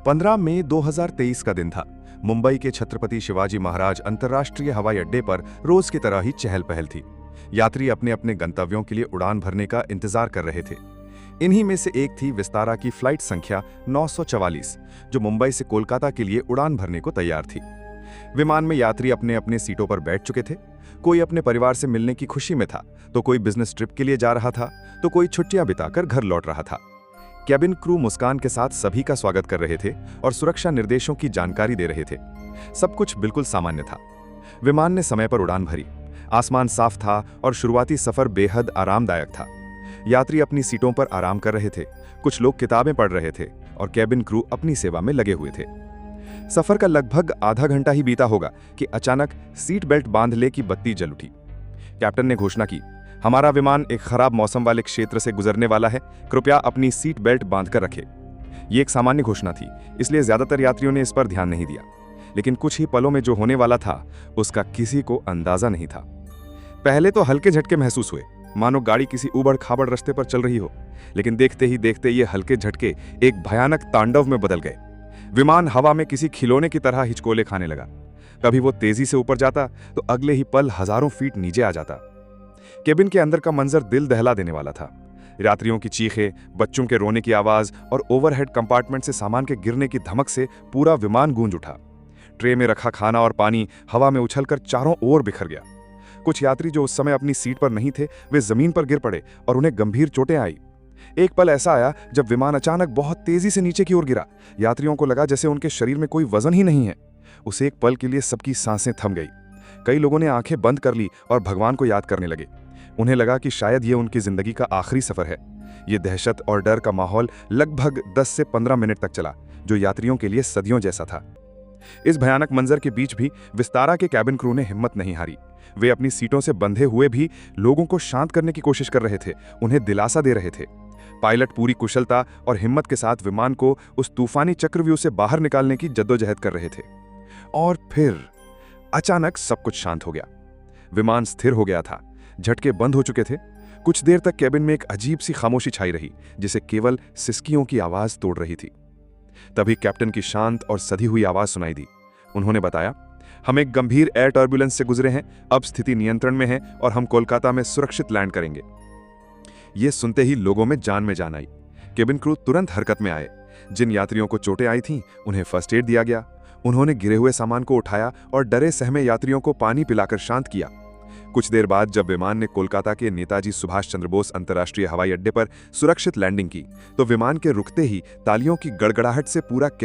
15 मई 2023 का दिन था। मुंबई के छत्रपति शिवाजी महाराज अंतर्राष्ट्रीय हवाई अड्डे पर रोज की तरह ही चहल पहल थी। यात्री अपने अपने गंतव्यों के लिए उड़ान भरने का इंतजार कर रहे थे। इन्हीं में से एक थी विस्तारा की फ्लाइट संख्या 944, जो मुंबई से कोलकाता के लिए उड़ान भरने को तैयार थी। विमान में यात्री अपने अपने सीटों पर बैठ चुके थे। कोई अपने परिवार से मिलने की खुशी में था, तो कोई बिजनेस ट्रिप के लिए जा रहा था, तो कोई छुट्टियां बिताकर घर लौट रहा था। कैबिन क्रू मुस्कान के साथ सभी का स्वागत कर रहे थे और सुरक्षा निर्देशों की जानकारी दे रहे थे। सब कुछ बिल्कुल सामान्य था। विमान ने समय पर उड़ान भरी। आसमान साफ था और शुरुआती सफर बेहद आरामदायक था। यात्री अपनी सीटों पर आराम कर रहे थे, कुछ लोग किताबें पढ़ रहे थे और कैबिन क्रू अपनी सेवा में लगे हुए थे। सफर का लगभग आधा घंटा ही बीता होगा कि अचानक सीट बेल्ट बांध ले की बत्ती जल उठी। कैप्टन ने घोषणा की, हमारा विमान एक खराब मौसम वाले क्षेत्र से गुजरने वाला है, कृपया अपनी सीट बेल्ट बांधकर रखें। यह एक सामान्य घोषणा थी, इसलिए ज्यादातर यात्रियों ने इस पर ध्यान नहीं दिया। लेकिन कुछ ही पलों में जो होने वाला था उसका किसी को अंदाजा नहीं था। पहले तो हल्के झटके महसूस हुए, मानो गाड़ी किसी उबड़ खाबड़ रास्ते पर चल रही हो। लेकिन देखते ही देखते ये हल्के झटके एक भयानक तांडव में बदल गए। विमान हवा में किसी खिलौने की तरह हिचकोले खाने लगा। कभी वो तेजी से ऊपर जाता तो अगले ही पल हजारों फीट नीचे आ जाता। केबिन के अंदर का मंजर दिल दहला देने वाला था। यात्रियों की चीखें, बच्चों के रोने की आवाज और ओवरहेड कंपार्टमेंट से सामान के गिरने की धमक से पूरा विमान गूंज उठा। ट्रे में रखा खाना और पानी हवा में उछलकर चारों ओर बिखर गया। कुछ यात्री जो उस समय अपनी सीट पर नहीं थे, वे जमीन पर गिर पड़े और उन्हें गंभीर चोटें आई। एक पल ऐसा आया जब विमान अचानक बहुत तेजी से नीचे की ओर गिरा। यात्रियों को लगा जैसे उनके शरीर में कोई वजन ही नहीं है। उस एक पल के लिए सबकी सांसें थम गई। कई लोगों ने आंखें बंद कर ली और भगवान को याद करने लगे। उन्हें लगा कि शायद ये उनकी जिंदगी का आखिरी सफर है। ये दहशत और डर का माहौल लगभग 10 से 15 मिनट तक चला, जो यात्रियों के लिए सदियों जैसा था। इस भयानक मंजर के बीच भी विस्तारा के कैबिन क्रू ने हिम्मत नहीं हारी। वे अपनी सीटों से बंधे हुए भी लोगों को शांत करने की कोशिश कर रहे थे, उन्हें दिलासा दे रहे थे। पायलट पूरी कुशलता और हिम्मत के साथ विमान को उस तूफानी चक्रव्यूह से बाहर निकालने की जद्दोजहद कर रहे थे। और फिर अचानक सब कुछ शांत हो गया। विमान स्थिर हो गया था, झटके बंद हो चुके थे। कुछ देर तक कैबिन में एक अजीब सी खामोशी छाई रही, जिसे केवल सिसकियों की आवाज तोड़ रही थी। तभी कैप्टन की शांत और सधी हुई आवाज सुनाई दी। उन्होंने बताया, हम एक गंभीर एयर टर्बुलेंस से गुजरे हैं, अब स्थिति नियंत्रण में है और हम कोलकाता में सुरक्षित लैंड करेंगे। यह सुनते ही लोगों में जान आई। केबिन क्रू तुरंत हरकत में आए। जिन यात्रियों को चोटें आई थीं, उन्हें फर्स्ट एड दिया गया। उन्होंने गिरे हुए सामान को उठाया और डरे सहमे यात्रियों को पानी पिलाकर शांत किया। कुछ देर बाद जब विमान ने कोलकाता के नेताजी सुभाष चंद्र बोस अंतर्राष्ट्रीय हवाई अड्डे पर सुरक्षित लैंडिंग की, तो विमान के रुकते ही तालियों की गड़गड़ाहट से पूरा